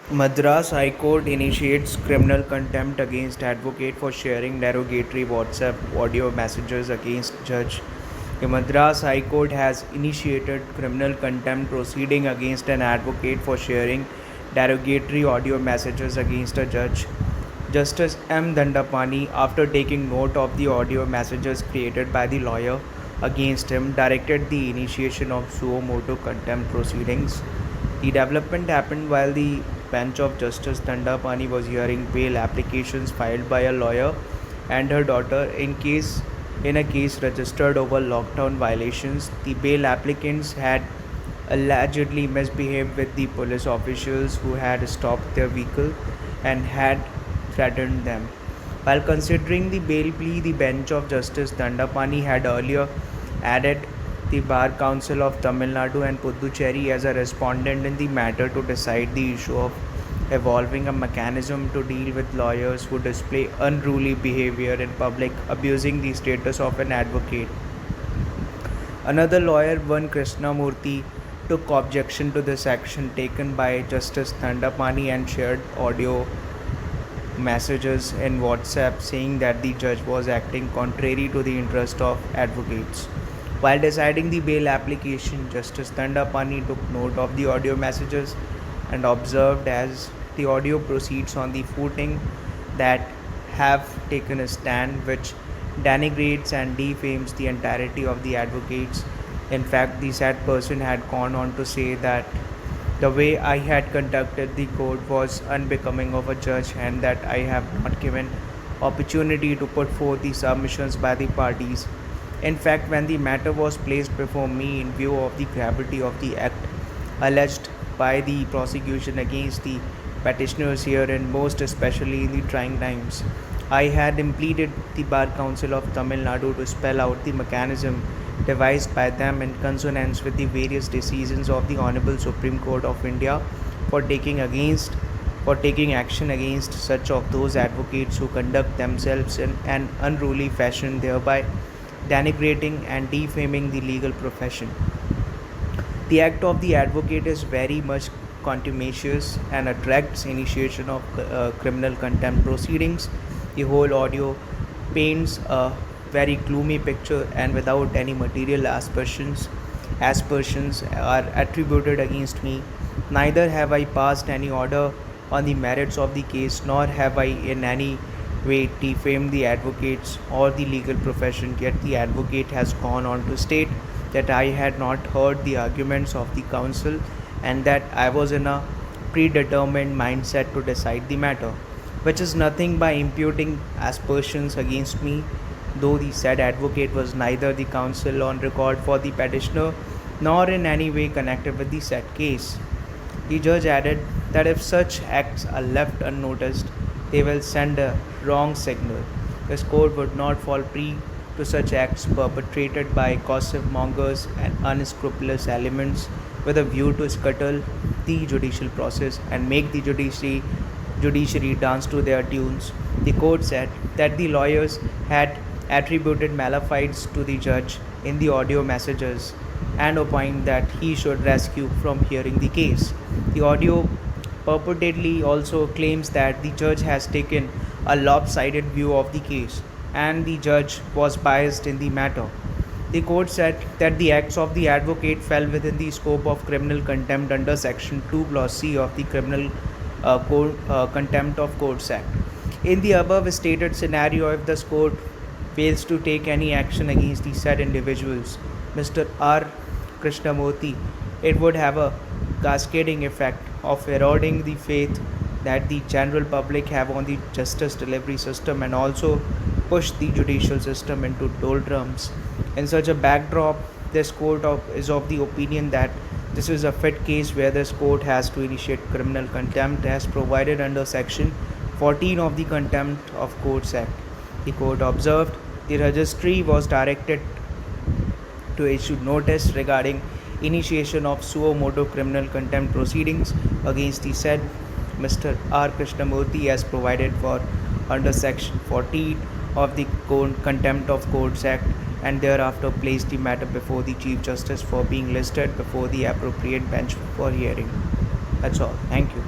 Madras High Court initiates criminal contempt against advocate for sharing derogatory WhatsApp audio messages against judge. The Madras High Court has initiated criminal contempt proceeding against an advocate for sharing derogatory audio messages against a judge. Justice M. Dandapani, after taking note of the audio messages created by the lawyer against him, directed the initiation of suo motu contempt proceedings. The development happened while the bench of Justice Dandapani was hearing bail applications filed by a lawyer and her daughter in a case registered over lockdown violations. The bail applicants had allegedly misbehaved with the police officials who had stopped their vehicle and had threatened them. While considering the bail plea, the bench of Justice Dandapani had earlier added the Bar Council of Tamil Nadu and Puducherry as a respondent in the matter to decide the issue of evolving a mechanism to deal with lawyers who display unruly behavior in public, abusing the status of an advocate. Another lawyer, Van Krishnamurthy, took objection to this action taken by Justice Dandapani and shared audio messages in WhatsApp saying that the judge was acting contrary to the interest of advocates. While deciding the bail application, Justice Dandapani took note of the audio messages and observed as the audio proceeds on the footing that have taken a stand which denigrates and defames the entirety of the advocates. In fact, the said person had gone on to say that the way I had conducted the court was unbecoming of a judge and that I have not given opportunity to put forth the submissions by the parties. In fact, when the matter was placed before me in view of the gravity of the act alleged by the prosecution against the petitioners here and most especially in the trying times, I had impleaded the Bar Council of Tamil Nadu to spell out the mechanism devised by them in consonance with the various decisions of the Honorable Supreme Court of India for taking action against such of those advocates who conduct themselves in an unruly fashion, thereby denigrating and defaming the legal profession. The act of the advocate is very much contumacious and attracts initiation of criminal contempt proceedings. The whole audio paints a very gloomy picture and without any material aspersions are attributed against me. Neither have I passed any order on the merits of the case, nor have I in any way defamed the advocates or the legal profession, yet the advocate has gone on to state that I had not heard the arguments of the counsel and that I was in a predetermined mindset to decide the matter, which is nothing by imputing aspersions against me, though the said advocate was neither the counsel on record for the petitioner nor in any way connected with the said case. The judge added that if such acts are left unnoticed, they will send a wrong signal. This court would not fall prey to such acts perpetrated by gossip mongers and unscrupulous elements with a view to scuttle the judicial process and make the judiciary dance to their tunes. The court said that the lawyers had attributed malafides to the judge in the audio messages and opined that he should rescue from hearing the case. The audio purportedly also claims that the judge has taken a lopsided view of the case and the judge was biased in the matter. The court said that the acts of the advocate fell within the scope of criminal contempt under Section 2 Clause C of the Criminal Contempt of Courts Act. In the above stated scenario, if this court fails to take any action against the said individuals, Mr. R. Krishnamurthy, it would have a cascading effect of eroding the faith that the general public have on the justice delivery system and also push the judicial system into doldrums. In such a backdrop, this is of the opinion that this is a fit case where this court has to initiate criminal contempt as provided under Section 14 of the Contempt of Courts Act. The court observed the registry was directed to issue notice regarding initiation of suo motu criminal contempt proceedings against the said Mr. R. Krishnamurthy as provided for under Section 14 of the Contempt of Courts Act and thereafter placed the matter before the Chief Justice for being listed before the appropriate bench for hearing. That's all. Thank you.